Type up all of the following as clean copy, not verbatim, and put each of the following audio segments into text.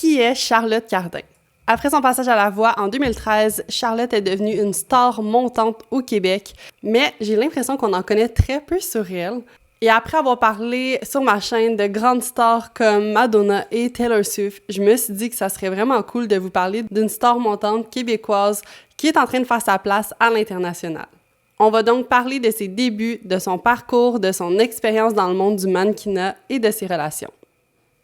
Qui est Charlotte Cardin? Après son passage à La Voix en 2013, Charlotte est devenue une star montante au Québec, mais j'ai l'impression qu'on en connaît très peu sur elle. Et après avoir parlé sur ma chaîne de grandes stars comme Madonna et Taylor Swift, je me suis dit que ça serait vraiment cool de vous parler d'une star montante québécoise qui est en train de faire sa place à l'international. On va donc parler de ses débuts, de son parcours, de son expérience dans le monde du mannequinat et de ses relations.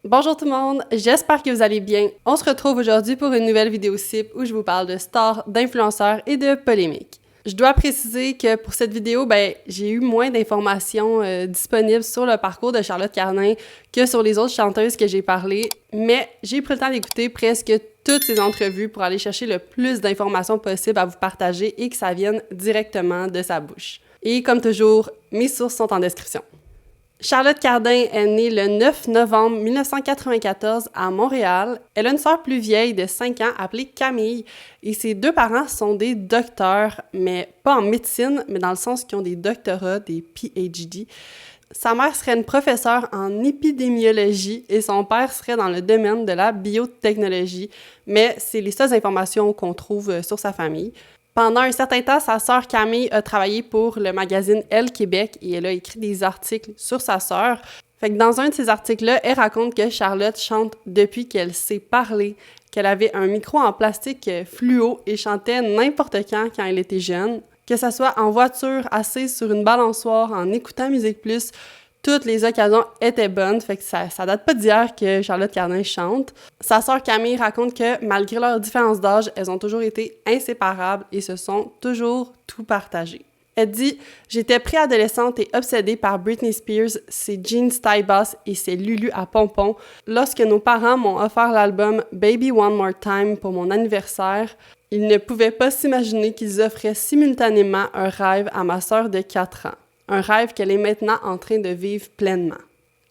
Bonjour tout le monde, j'espère que vous allez bien. On se retrouve aujourd'hui pour une nouvelle vidéo cible où je vous parle de stars, d'influenceurs et de polémiques. Je dois préciser que pour cette vidéo, j'ai eu moins d'informations disponibles sur le parcours de Charlotte Cardin que sur les autres chanteuses que j'ai parlé, mais j'ai pris le temps d'écouter presque toutes ces entrevues pour aller chercher le plus d'informations possible à vous partager et que ça vienne directement de sa bouche. Et comme toujours, mes sources sont en description. Charlotte Cardin est née le 9 novembre 1994 à Montréal. Elle a une sœur plus vieille de 5 ans appelée Camille et ses deux parents sont des docteurs, mais pas en médecine, mais dans le sens qu'ils ont des doctorats, des PhD. Sa mère serait une professeure en épidémiologie et son père serait dans le domaine de la biotechnologie, mais c'est les seules informations qu'on trouve sur sa famille. Pendant un certain temps, sa sœur Camille a travaillé pour le magazine Elle Québec et elle a écrit des articles sur sa sœur. Fait que dans un de ces articles-là, elle raconte que Charlotte chante depuis qu'elle sait parler, qu'elle avait un micro en plastique fluo et chantait n'importe quand elle était jeune, que ça soit en voiture, assise sur une balançoire, en écoutant Musique Plus, toutes les occasions étaient bonnes, fait que ça date pas d'hier que Charlotte Cardin chante. Sa sœur Camille raconte que malgré leur différence d'âge, elles ont toujours été inséparables et se sont toujours tout partagé. Elle dit « J'étais préadolescente et obsédée par Britney Spears, ses jeans taille basse et ses lulus à pompons. Lorsque nos parents m'ont offert l'album Baby One More Time pour mon anniversaire, ils ne pouvaient pas s'imaginer qu'ils offraient simultanément un rêve à ma sœur de 4 ans. Un rêve qu'elle est maintenant en train de vivre pleinement. »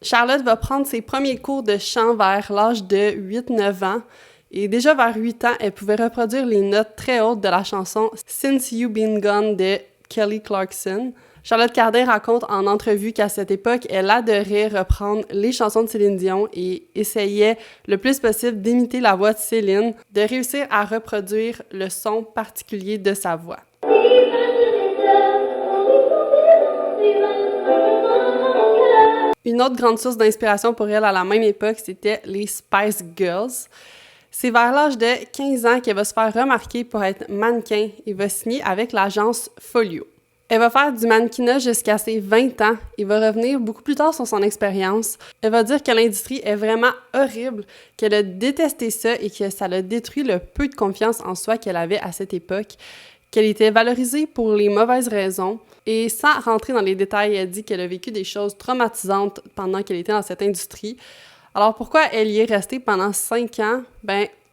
Charlotte va prendre ses premiers cours de chant vers l'âge de 8-9 ans et déjà vers 8 ans, elle pouvait reproduire les notes très hautes de la chanson « Since You Been Gone » de Kelly Clarkson. Charlotte Cardin raconte en entrevue qu'à cette époque, elle adorait reprendre les chansons de Céline Dion et essayait le plus possible d'imiter la voix de Céline, de réussir à reproduire le son particulier de sa voix. Une autre grande source d'inspiration pour elle à la même époque, c'était les Spice Girls. C'est vers l'âge de 15 ans qu'elle va se faire remarquer pour être mannequin et va signer avec l'agence Folio. Elle va faire du mannequinat jusqu'à ses 20 ans et va revenir beaucoup plus tard sur son expérience. Elle va dire que l'industrie est vraiment horrible, qu'elle a détesté ça et que ça l'a détruit le peu de confiance en soi qu'elle avait à cette époque, qu'elle était valorisée pour les mauvaises raisons. Et sans rentrer dans les détails, elle dit qu'elle a vécu des choses traumatisantes pendant qu'elle était dans cette industrie. Alors pourquoi elle y est restée pendant 5 ans?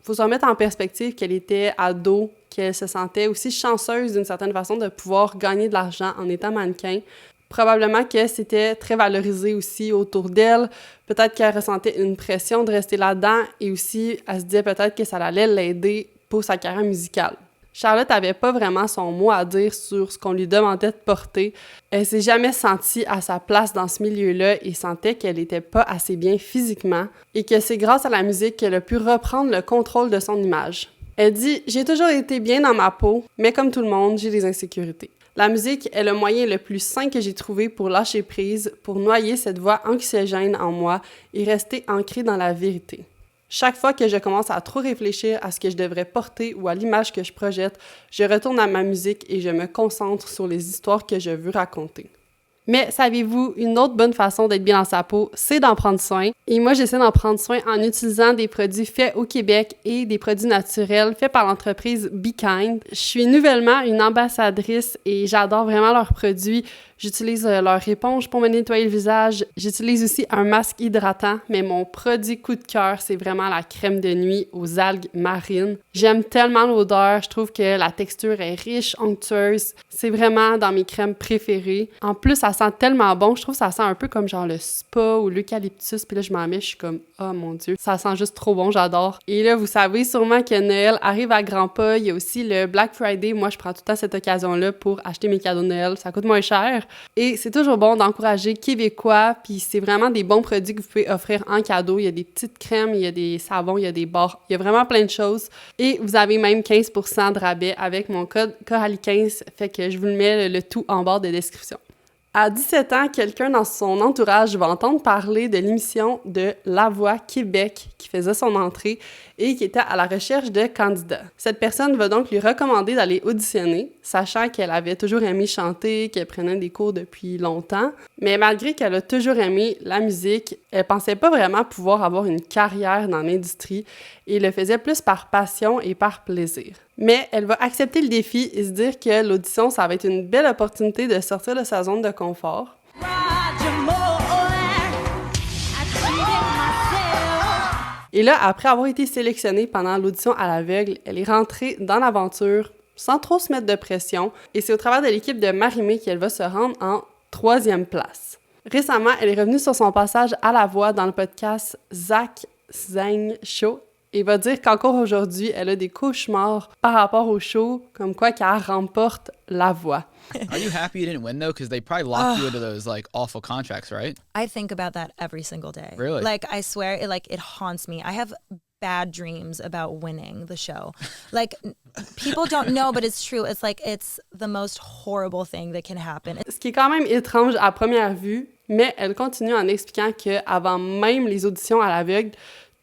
Faut se remettre en perspective qu'elle était ado, qu'elle se sentait aussi chanceuse d'une certaine façon de pouvoir gagner de l'argent en étant mannequin. Probablement que c'était très valorisé aussi autour d'elle. Peut-être qu'elle ressentait une pression de rester là-dedans et aussi elle se disait peut-être que ça allait l'aider pour sa carrière musicale. Charlotte avait pas vraiment son mot à dire sur ce qu'on lui demandait de porter. Elle s'est jamais sentie à sa place dans ce milieu-là et sentait qu'elle était pas assez bien physiquement et que c'est grâce à la musique qu'elle a pu reprendre le contrôle de son image. Elle dit « J'ai toujours été bien dans ma peau, mais comme tout le monde, j'ai des insécurités. La musique est le moyen le plus sain que j'ai trouvé pour lâcher prise, pour noyer cette voix anxiogène en moi et rester ancrée dans la vérité. Chaque fois que je commence à trop réfléchir à ce que je devrais porter ou à l'image que je projette, je retourne à ma musique et je me concentre sur les histoires que je veux raconter. » Mais savez-vous, une autre bonne façon d'être bien dans sa peau, c'est d'en prendre soin. Et moi, j'essaie d'en prendre soin en utilisant des produits faits au Québec et des produits naturels faits par l'entreprise Be Kind. Je suis nouvellement une ambassadrice et j'adore vraiment leurs produits. J'utilise leur éponge pour me nettoyer le visage. J'utilise aussi un masque hydratant, mais mon produit coup de cœur, c'est vraiment la crème de nuit aux algues marines. J'aime tellement l'odeur, je trouve que la texture est riche, onctueuse. C'est vraiment dans mes crèmes préférées. En plus, ça ça sent tellement bon. Je trouve que ça sent un peu comme genre le spa ou l'eucalyptus. Puis là, je m'en mets, je suis comme, oh mon Dieu, ça sent juste trop bon, j'adore. Et là, vous savez sûrement que Noël arrive à grands pas. Il y a aussi le Black Friday. Moi, je prends tout le temps cette occasion-là pour acheter mes cadeaux de Noël. Ça coûte moins cher. Et c'est toujours bon d'encourager Québécois. Puis c'est vraiment des bons produits que vous pouvez offrir en cadeau. Il y a des petites crèmes, il y a des savons, il y a des barres. Il y a vraiment plein de choses. Et vous avez même 15% de rabais avec mon code Coralie15. Fait que je vous le mets le tout en barre de description. À 17 ans, quelqu'un dans son entourage va entendre parler de l'émission de La Voix Québec qui faisait son entrée et qui était à la recherche de candidats. Cette personne va donc lui recommander d'aller auditionner, sachant qu'elle avait toujours aimé chanter, qu'elle prenait des cours depuis longtemps. Mais malgré qu'elle a toujours aimé la musique, elle pensait pas vraiment pouvoir avoir une carrière dans l'industrie et le faisait plus par passion et par plaisir. Mais elle va accepter le défi et se dire que l'audition, ça va être une belle opportunité de sortir de sa zone de confort. Et là, après avoir été sélectionnée pendant l'audition à l'aveugle, elle est rentrée dans l'aventure sans trop se mettre de pression et c'est au travers de l'équipe de Marie-Mé qu'elle va se rendre en 3e place. Récemment, elle est revenue sur son passage à la voix dans le podcast Zach Zang Show et va dire qu'encore aujourd'hui, elle a des cauchemars par rapport au show, comme quoi qu'elle remporte la voix. Are you happy you didn't win though? Because they probably locked you into those like awful contracts, right? I think about that every single day. Really? Like I swear, it haunts me. I have bad dreams about winning the show. Like people don't know, but it's true. It's like it's the most horrible thing that can happen. Ce qui est quand même étrange à première vue, mais elle continue en expliquant qu'avant même les auditions à l'aveugle,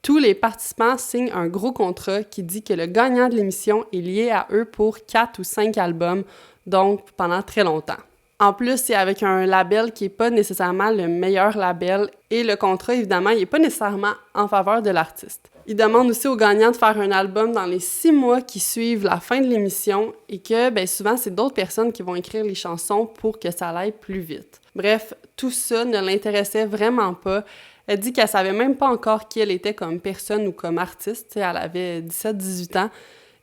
tous les participants signent un gros contrat qui dit que le gagnant de l'émission est lié à eux pour 4 ou 5 albums, donc pendant très longtemps. En plus, c'est avec un label qui n'est pas nécessairement le meilleur label et le contrat, évidemment, il n'est pas nécessairement en faveur de l'artiste. Il demande aussi aux gagnants de faire un album dans les 6 mois qui suivent la fin de l'émission et que, souvent, c'est d'autres personnes qui vont écrire les chansons pour que ça aille plus vite. Bref, tout ça ne l'intéressait vraiment pas. Elle dit qu'elle savait même pas encore qui elle était comme personne ou comme artiste. Elle avait 17-18 ans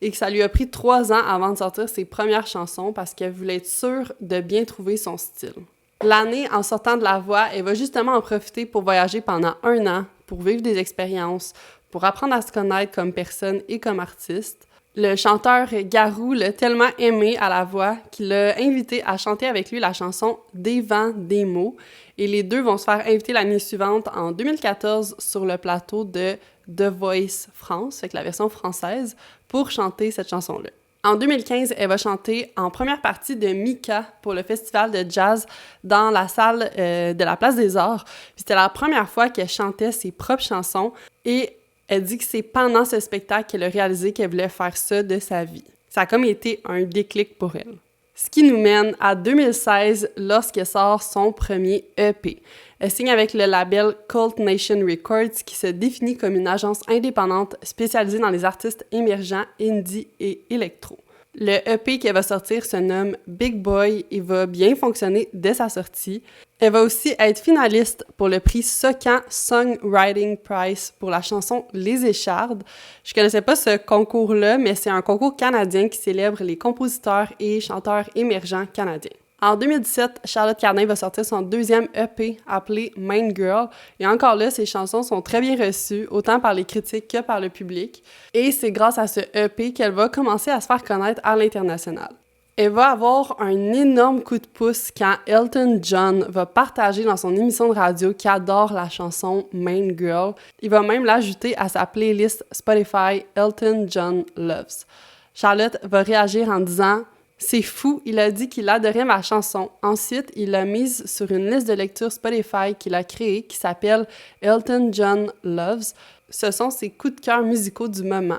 et que ça lui a pris 3 ans avant de sortir ses premières chansons parce qu'elle voulait être sûre de bien trouver son style. L'année, en sortant de la voix, elle va justement en profiter pour voyager pendant 1 an, pour vivre des expériences, pour apprendre à se connaître comme personne et comme artiste. Le chanteur Garou l'a tellement aimé à la voix qu'il l'a invité à chanter avec lui la chanson « Des vents, des mots ». Et les deux vont se faire inviter l'année suivante, en 2014, sur le plateau de The Voice France, avec la version française, pour chanter cette chanson-là. En 2015, elle va chanter en première partie de Mika pour le festival de jazz dans la salle de la Place des Arts. Puis c'était la première fois qu'elle chantait ses propres chansons et elle dit que c'est pendant ce spectacle qu'elle a réalisé qu'elle voulait faire ça de sa vie. Ça a comme été un déclic pour elle. Ce qui nous mène à 2016 lorsqu'elle sort son premier EP. Elle signe avec le label Cult Nation Records qui se définit comme une agence indépendante spécialisée dans les artistes émergents, indie et électro. Le EP qu'elle va sortir se nomme Big Boy et va bien fonctionner dès sa sortie. Elle va aussi être finaliste pour le prix Socan Songwriting Prize pour la chanson Les Échardes. Je connaissais pas ce concours-là, mais c'est un concours canadien qui célèbre les compositeurs et chanteurs émergents canadiens. En 2017, Charlotte Cardin va sortir son 2e EP appelé Main Girl. Et encore là, ses chansons sont très bien reçues, autant par les critiques que par le public. Et c'est grâce à ce EP qu'elle va commencer à se faire connaître à l'international. Elle va avoir un énorme coup de pouce quand Elton John va partager dans son émission de radio qu'il adore la chanson Main Girl. Il va même l'ajouter à sa playlist Spotify Elton John Loves. Charlotte va réagir en disant « C'est fou, il a dit qu'il adorait ma chanson. Ensuite, il l'a mise sur une liste de lecture Spotify qu'il a créée qui s'appelle Elton John Loves. Ce sont ses coups de cœur musicaux du moment.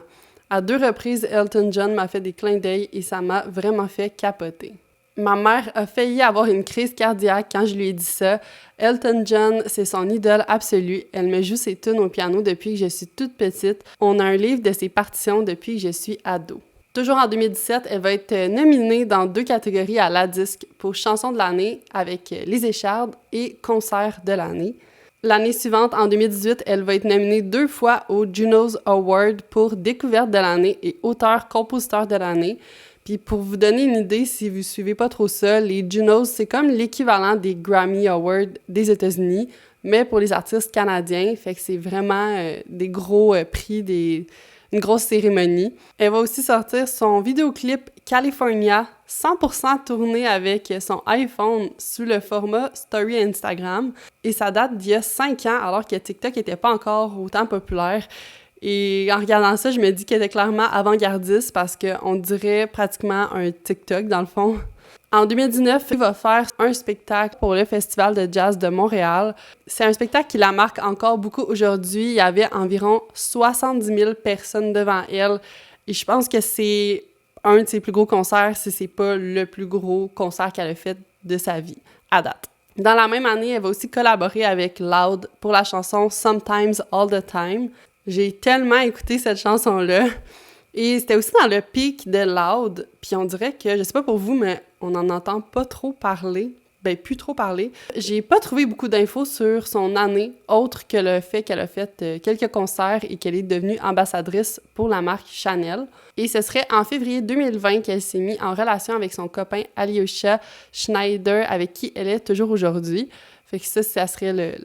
À 2 reprises, Elton John m'a fait des clins d'œil et ça m'a vraiment fait capoter. Ma mère a failli avoir une crise cardiaque quand je lui ai dit ça. Elton John, c'est son idole absolue. Elle me joue ses tunes au piano depuis que je suis toute petite. On a un livre de ses partitions depuis que je suis ado. » Toujours en 2017, elle va être nominée dans 2 catégories à la disque pour chanson de l'année avec Les Échardes et concert de l'année. L'année suivante, en 2018, elle va être nominée 2 fois au Junos Award pour Découverte de l'année et Auteur-compositeur de l'année. Puis pour vous donner une idée, si vous suivez pas trop ça, les Junos, c'est comme l'équivalent des Grammy Awards des États-Unis, mais pour les artistes canadiens. Fait que c'est vraiment des gros prix, une grosse cérémonie. Elle va aussi sortir son vidéoclip California, 100% tourné avec son iPhone sous le format Story Instagram. Et ça date d'il y a 5 ans, alors que TikTok n'était pas encore autant populaire. Et en regardant ça, je me dis qu'elle était clairement avant-gardiste parce qu'on dirait pratiquement un TikTok, dans le fond. En 2019, il va faire un spectacle pour le Festival de jazz de Montréal. C'est un spectacle qui la marque encore beaucoup aujourd'hui. Il y avait environ 70 000 personnes devant elle. Et je pense que c'est un de ses plus gros concerts, si c'est pas le plus gros concert qu'elle a fait de sa vie, à date. Dans la même année, elle va aussi collaborer avec Loud pour la chanson « Sometimes All the Time ». J'ai tellement écouté cette chanson-là. Et c'était aussi dans le pic de Loud. Puis on dirait que, je sais pas pour vous, mais on n'en entend pas trop parler. Ben, plus trop parler. J'ai pas trouvé beaucoup d'infos sur son année, autre que le fait qu'elle a fait quelques concerts et qu'elle est devenue ambassadrice pour la marque Chanel. Et ce serait en février 2020 qu'elle s'est mise en relation avec son copain Alyosha Schneider, avec qui elle est toujours aujourd'hui. Fait que ça serait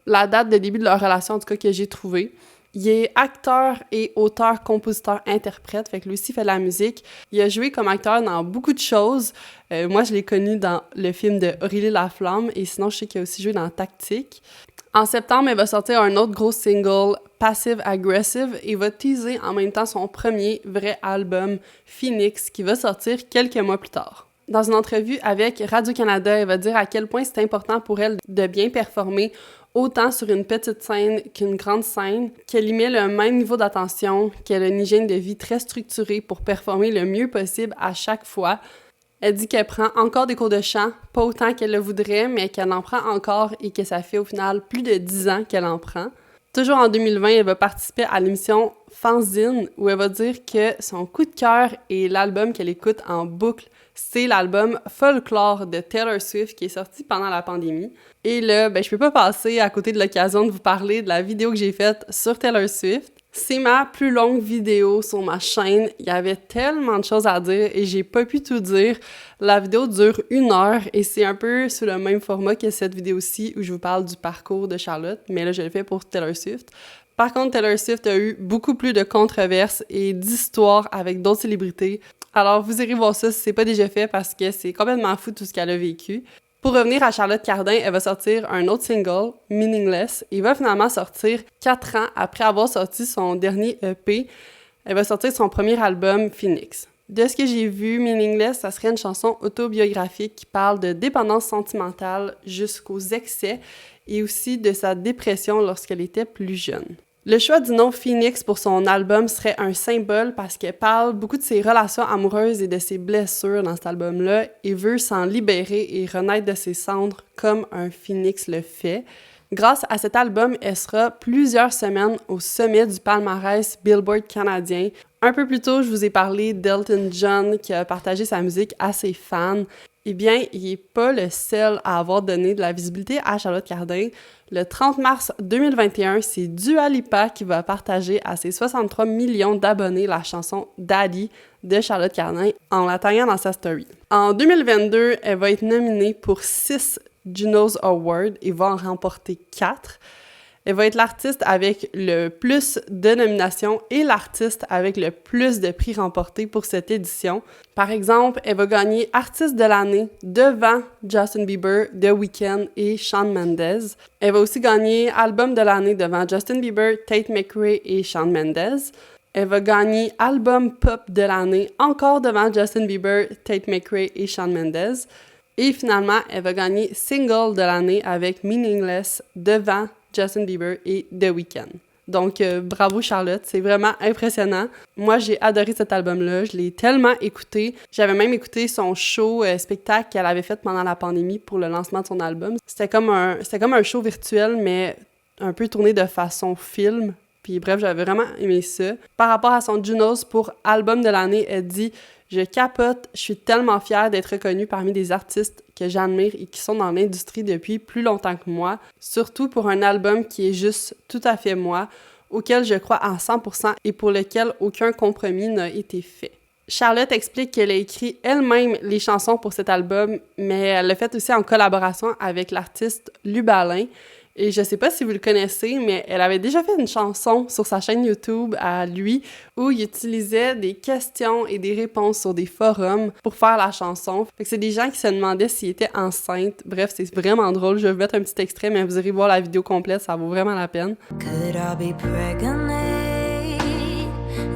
la date de début de leur relation, en tout cas, que j'ai trouvée. Il est acteur et auteur, compositeur, interprète, fait que lui aussi fait de la musique. Il a joué comme acteur dans beaucoup de choses. Moi, je l'ai connu dans le film de Aurélie Laflamme, et sinon, je sais qu'il a aussi joué dans Tactique. En septembre, elle va sortir un autre gros single, Passive Aggressive, et va teaser en même temps son premier vrai album, Phoenix, qui va sortir quelques mois plus tard. Dans une entrevue avec Radio-Canada, elle va dire à quel point c'est important pour elle de bien performer autant sur une petite scène qu'une grande scène, qu'elle y met le même niveau d'attention, qu'elle a une hygiène de vie très structurée pour performer le mieux possible à chaque fois. Elle dit qu'elle prend encore des cours de chant, pas autant qu'elle le voudrait, mais qu'elle en prend encore et que ça fait au final plus de 10 ans qu'elle en prend. Toujours en 2020, elle va participer à l'émission Fanzine, où elle va dire que son coup de cœur et l'album qu'elle écoute en boucle, c'est l'album Folklore de Taylor Swift qui est sorti pendant la pandémie. Et là, je peux pas passer à côté de l'occasion de vous parler de la vidéo que j'ai faite sur Taylor Swift. C'est ma plus longue vidéo sur ma chaîne. Il y avait tellement de choses à dire et j'ai pas pu tout dire. La vidéo dure 1 heure et c'est un peu sur le même format que cette vidéo-ci où je vous parle du parcours de Charlotte, mais là, je le fais pour Taylor Swift. Par contre, Taylor Swift a eu beaucoup plus de controverses et d'histoires avec d'autres célébrités. Alors, vous irez voir ça si c'est pas déjà fait parce que c'est complètement fou tout ce qu'elle a vécu. Pour revenir à Charlotte Cardin, elle va sortir un autre single, Meaningless, et va finalement sortir 4 ans après avoir sorti son dernier EP. Elle va sortir son premier album, Phoenix. De ce que j'ai vu, Meaningless, ça serait une chanson autobiographique qui parle de dépendance sentimentale jusqu'aux excès et aussi de sa dépression lorsqu'elle était plus jeune. Le choix du nom Phoenix pour son album serait un symbole parce qu'elle parle beaucoup de ses relations amoureuses et de ses blessures dans cet album-là et veut s'en libérer et renaître de ses cendres comme un phénix le fait. Grâce à cet album, elle sera plusieurs semaines au sommet du palmarès Billboard canadien. Un peu plus tôt, je vous ai parlé d'Elton John qui a partagé sa musique à ses fans. Eh bien, il n'est pas le seul à avoir donné de la visibilité à Charlotte Cardin. Le 30 mars 2021, c'est Dua Lipa qui va partager à ses 63 millions d'abonnés la chanson « Daddy » de Charlotte Cardin en la taguant dans sa story. En 2022, elle va être nominée pour 6 Junos Awards et va en remporter 4. Elle va être l'artiste avec le plus de nominations et l'artiste avec le plus de prix remportés pour cette édition. Par exemple, elle va gagner Artiste de l'année devant Justin Bieber, The Weeknd et Shawn Mendes. Elle va aussi gagner Album de l'année devant Justin Bieber, Tate McRae et Shawn Mendes. Elle va gagner Album Pop de l'année encore devant Justin Bieber, Tate McRae et Shawn Mendes. Et finalement, elle va gagner Single de l'année avec Meaningless devant Justin Bieber et The Weeknd. Donc, bravo Charlotte, c'est vraiment impressionnant. Moi, j'ai adoré cet album-là, je l'ai tellement écouté. J'avais même écouté son show spectacle qu'elle avait fait pendant la pandémie pour le lancement de son album. C'était comme un show virtuel, mais un peu tourné de façon film. Puis bref, j'avais vraiment aimé ça. Par rapport à son Junos pour album de l'année, elle dit « Je capote, je suis tellement fière d'être reconnue parmi des artistes que j'admire et qui sont dans l'industrie depuis plus longtemps que moi, surtout pour un album qui est juste tout à fait moi, auquel je crois à 100% et pour lequel aucun compromis n'a été fait. Charlotte explique qu'elle a écrit elle-même les chansons pour cet album, mais elle l'a fait aussi en collaboration avec l'artiste Lubalin. Et je sais pas si vous le connaissez, mais elle avait déjà fait une chanson sur sa chaîne YouTube à lui où il utilisait des questions et des réponses sur des forums pour faire la chanson. Fait que c'est des gens qui se demandaient s'il était enceinte. Bref, c'est vraiment drôle. Je vais vous mettre un petit extrait, mais vous irez voir la vidéo complète, ça vaut vraiment la peine. Could I be pregnant?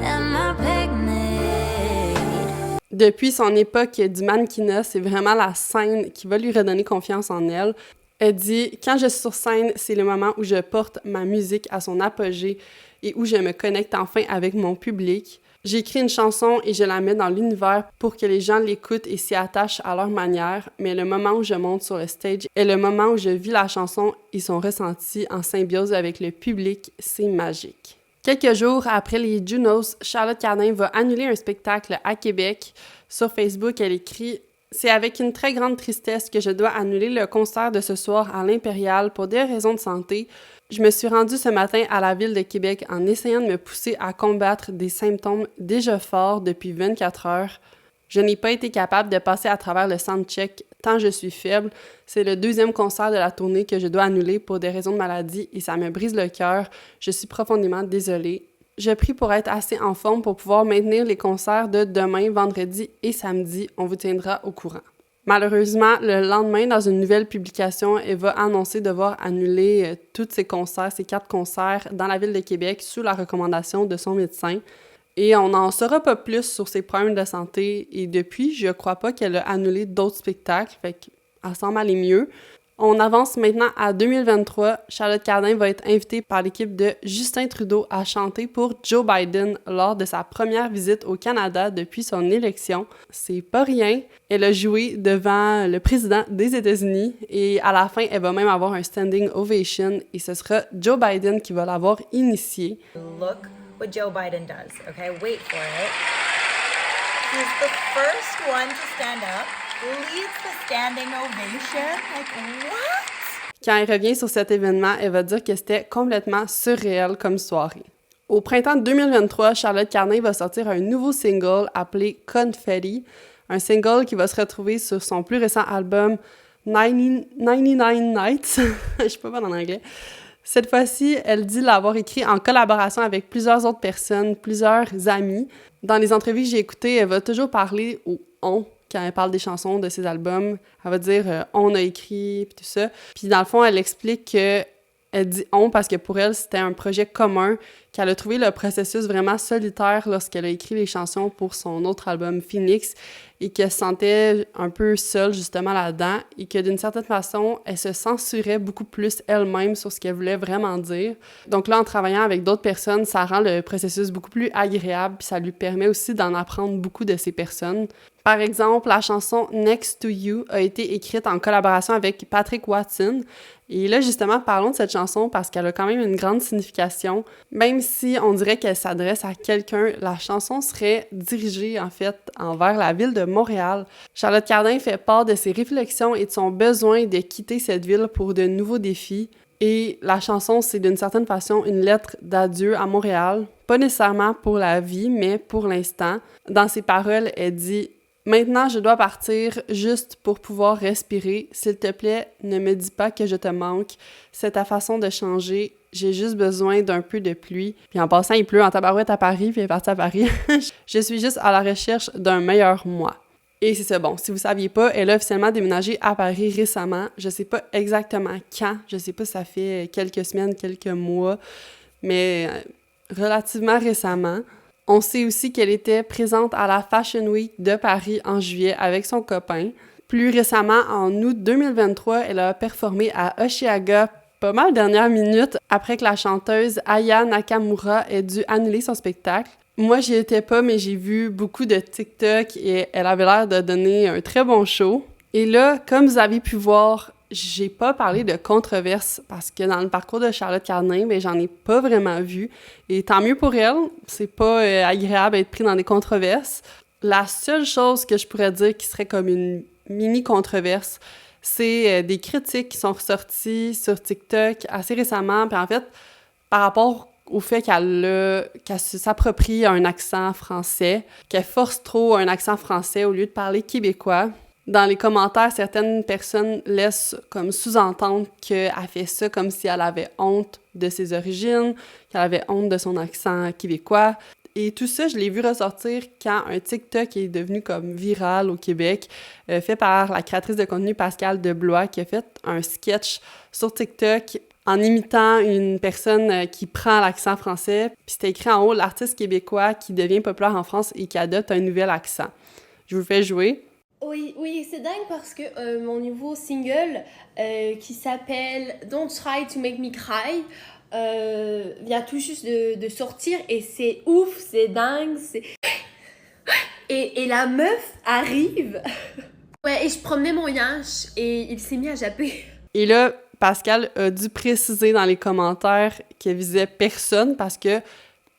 Am I pregnant? Depuis son époque du mannequinat, c'est vraiment la scène qui va lui redonner confiance en elle. Elle dit « Quand je suis sur scène, c'est le moment où je porte ma musique à son apogée et où je me connecte enfin avec mon public. J'écris une chanson et je la mets dans l'univers pour que les gens l'écoutent et s'y attachent à leur manière, mais le moment où je monte sur le stage est le moment où je vis la chanson et son ressenti en symbiose avec le public, c'est magique. » Quelques jours après les Junos, Charlotte Cardin va annuler un spectacle à Québec. Sur Facebook, elle écrit « C'est avec une très grande tristesse que je dois annuler le concert de ce soir à l'Impérial pour des raisons de santé. Je me suis rendue ce matin à la ville de Québec en essayant de me pousser à combattre des symptômes déjà forts depuis 24 heures. Je n'ai pas été capable de passer à travers le soundcheck tant je suis faible. C'est le 2e concert de la tournée que je dois annuler pour des raisons de maladie et ça me brise le cœur. Je suis profondément désolée. Je prie pour être assez en forme pour pouvoir maintenir les concerts de demain, vendredi et samedi. On vous tiendra au courant. » Malheureusement, le lendemain, dans une nouvelle publication, elle va annoncer devoir annuler tous ses concerts, ses 4 concerts dans la ville de Québec sous la recommandation de son médecin. Et on n'en saura pas plus sur ses problèmes de santé. Et depuis, je crois pas qu'elle a annulé d'autres spectacles, fait qu'elle semble aller mieux. On avance maintenant à 2023. Charlotte Cardin va être invitée par l'équipe de Justin Trudeau à chanter pour Joe Biden lors de sa première visite au Canada depuis son élection. C'est pas rien. Elle a joué devant le président des États-Unis et à la fin, elle va même avoir un standing ovation et ce sera Joe Biden qui va l'avoir initiée. Look what Joe Biden does, okay? Wait for it. He's the first one to stand up, leads the standing ovation. Like, what? Quand elle revient sur cet événement, elle va dire que c'était complètement surréel comme soirée. Au printemps 2023, Charlotte Cardin va sortir un nouveau single appelé Confetti, un single qui va se retrouver sur son plus récent album 99 Nights. Je suis pas bonne en anglais. Cette fois-ci, elle dit l'avoir écrit en collaboration avec plusieurs autres personnes, plusieurs amis. Dans les entrevues que j'ai écoutées, elle va toujours parler au « on » quand elle parle des chansons de ses albums. Elle va dire « on a écrit » puis tout ça. Puis dans le fond, elle explique que elle dit « on » parce que pour elle, c'était un projet commun, qu'elle a trouvé le processus vraiment solitaire lorsqu'elle a écrit les chansons pour son autre album « Phoenix » et qu'elle se sentait un peu seule justement là-dedans et que d'une certaine façon, elle se censurait beaucoup plus elle-même sur ce qu'elle voulait vraiment dire. Donc là, en travaillant avec d'autres personnes, ça rend le processus beaucoup plus agréable puis ça lui permet aussi d'en apprendre beaucoup de ces personnes. Par exemple, la chanson « Next to You » a été écrite en collaboration avec Patrick Watson. Et là, justement, parlons de cette chanson parce qu'elle a quand même une grande signification. Même si on dirait qu'elle s'adresse à quelqu'un, la chanson serait dirigée, en fait, envers la ville de Montréal. Charlotte Cardin fait part de ses réflexions et de son besoin de quitter cette ville pour de nouveaux défis. Et la chanson, c'est d'une certaine façon une lettre d'adieu à Montréal. Pas nécessairement pour la vie, mais pour l'instant. Dans ses paroles, elle dit « Maintenant, je dois partir juste pour pouvoir respirer. S'il te plaît, ne me dis pas que je te manque. C'est ta façon de changer. J'ai juste besoin d'un peu de pluie. » Puis en passant, il pleut en tabarouette à Paris, puis elle est partie à Paris. « Je suis juste à la recherche d'un meilleur moi. » Et c'est ça, bon, si vous saviez pas, elle a officiellement déménagé à Paris récemment. Je sais pas exactement quand. Je sais pas si ça fait quelques semaines, quelques mois, mais relativement récemment. On sait aussi qu'elle était présente à la Fashion Week de Paris en juillet avec son copain. Plus récemment, en août 2023, elle a performé à Osheaga pas mal dernière minute après que la chanteuse Aya Nakamura ait dû annuler son spectacle. Moi, j'y étais pas, mais j'ai vu beaucoup de TikTok et elle avait l'air de donner un très bon show. Et là, comme vous avez pu voir, j'ai pas parlé de controverse parce que dans le parcours de Charlotte Cardin, ben j'en ai pas vraiment vu. Et tant mieux pour elle, c'est pas agréable d'être pris dans des controverses. La seule chose que je pourrais dire qui serait comme une mini-controverse, c'est des critiques qui sont ressorties sur TikTok assez récemment. Puis en fait, par rapport au fait qu'elle s'approprie un accent français, qu'elle force trop un accent français au lieu de parler québécois. Dans les commentaires, certaines personnes laissent comme sous-entendre qu'elle fait ça comme si elle avait honte de ses origines, qu'elle avait honte de son accent québécois. Et tout ça, je l'ai vu ressortir quand un TikTok est devenu comme viral au Québec, fait par la créatrice de contenu Pascale Deblois, qui a fait un sketch sur TikTok en imitant une personne qui prend l'accent français. Puis c'était écrit en haut « L'artiste québécois qui devient populaire en France et qui adopte un nouvel accent ». Je vous fais jouer. Oui, c'est dingue parce que mon nouveau single qui s'appelle Don't Try to Make Me Cry vient tout juste de sortir et c'est ouf, c'est dingue, et la meuf arrive. Ouais, et je promenais mon yinche et il s'est mis à japper. Et là, Pascal a dû préciser dans les commentaires qu'elle visait personne parce que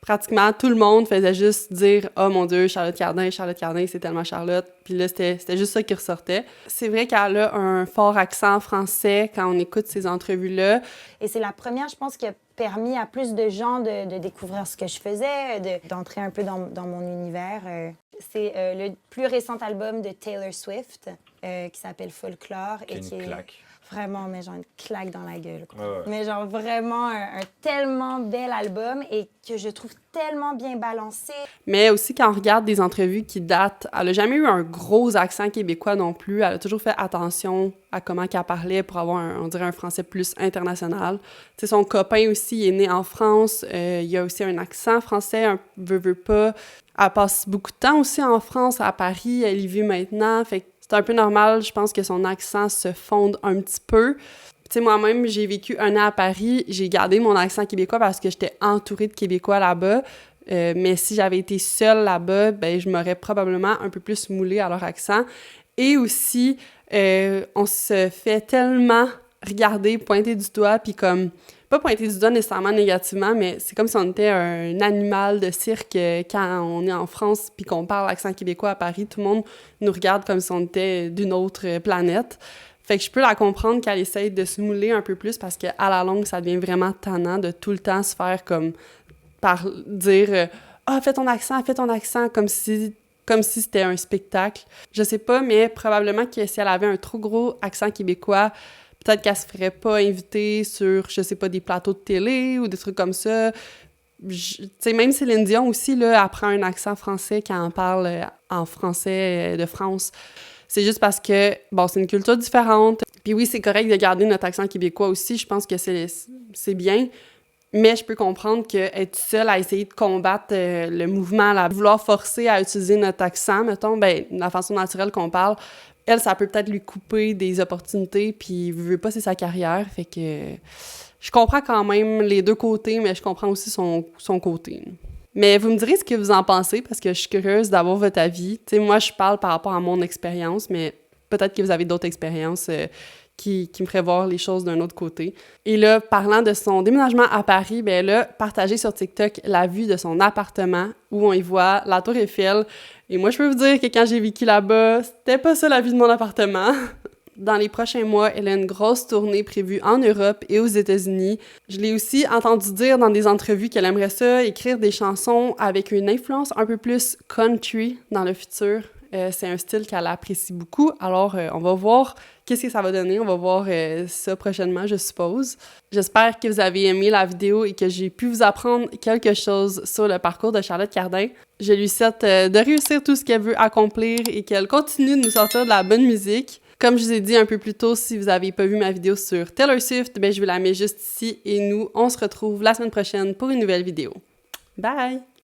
pratiquement tout le monde faisait juste dire « Oh mon Dieu, Charlotte Cardin, c'est tellement Charlotte ». Puis là, c'était juste ça qui ressortait. C'est vrai qu'elle a un fort accent français quand on écoute ces entrevues-là. Et c'est la première, je pense, qui a permis à plus de gens de découvrir ce que je faisais, d'entrer un peu dans mon univers. C'est le plus récent album de Taylor Swift qui s'appelle Folklore. Qui est une claque. Vraiment, mais genre une claque dans la gueule. Quoi. Ouais. Mais genre vraiment un tellement bel album et que je trouve tellement bien balancé. Mais aussi, quand on regarde des entrevues qui datent, elle a jamais eu un gros accent québécois non plus. Elle a toujours fait attention à comment qu'elle parlait pour avoir, on dirait, un français plus international. Tu sais, son copain aussi est né en France. Il y a aussi un accent français, veut pas. Elle passe beaucoup de temps aussi en France, à Paris. Elle y vit maintenant. Fait que c'est un peu normal, je pense que son accent se fonde un petit peu. Tu sais, moi-même, j'ai vécu 1 an à Paris, j'ai gardé mon accent québécois parce que j'étais entourée de Québécois là-bas. Mais si j'avais été seule là-bas, ben je m'aurais probablement un peu plus moulée à leur accent. Et aussi, on se fait tellement regarder, pointer du doigt, puis comme... Pas pointer du doigt nécessairement négativement, mais c'est comme si on était un animal de cirque quand on est en France puis qu'on parle accent québécois à Paris. Tout le monde nous regarde comme si on était d'une autre planète. Fait que je peux la comprendre qu'elle essaye de se mouler un peu plus parce qu'à la longue, ça devient vraiment tannant de tout le temps se faire comme... dire « Ah, fais ton accent », comme si c'était un spectacle. Je sais pas, mais probablement que si elle avait un trop gros accent québécois, peut-être qu'elle se ferait pas inviter sur, je sais pas, des plateaux de télé ou des trucs comme ça. Tu sais, même Céline Dion aussi, là, elle prend un accent français quand elle parle en français de France. C'est juste parce que, bon, c'est une culture différente. Puis oui, c'est correct de garder notre accent québécois aussi. Je pense que c'est bien. Mais je peux comprendre qu'être seule à essayer de combattre le mouvement, à vouloir forcer à utiliser notre accent, mettons, ben, de la façon naturelle qu'on parle, elle, ça peut peut-être lui couper des opportunités, puis veut pas, c'est sa carrière. Fait que je comprends quand même les deux côtés, mais je comprends aussi son côté. Mais vous me direz ce que vous en pensez, parce que je suis curieuse d'avoir votre avis. Tu sais, moi, je parle par rapport à mon expérience, mais peut-être que vous avez d'autres expériences qui me feraient voir les choses d'un autre côté. Et là, parlant de son déménagement à Paris, ben là, partagé sur TikTok la vue de son appartement où on y voit la Tour Eiffel. Et moi, je peux vous dire que quand j'ai vécu là-bas, c'était pas ça la vue de mon appartement. Dans les prochains mois, elle a une grosse tournée prévue en Europe et aux États-Unis. Je l'ai aussi entendu dire dans des entrevues qu'elle aimerait ça, écrire des chansons avec une influence un peu plus country dans le futur. C'est un style qu'elle apprécie beaucoup. Alors, on va voir qu'est-ce que ça va donner. On va voir ça prochainement, je suppose. J'espère que vous avez aimé la vidéo et que j'ai pu vous apprendre quelque chose sur le parcours de Charlotte Cardin. Je lui souhaite de réussir tout ce qu'elle veut accomplir et qu'elle continue de nous sortir de la bonne musique. Comme je vous ai dit un peu plus tôt, si vous n'avez pas vu ma vidéo sur Taylor Swift, ben je vous la mets juste ici. Et nous, on se retrouve la semaine prochaine pour une nouvelle vidéo. Bye!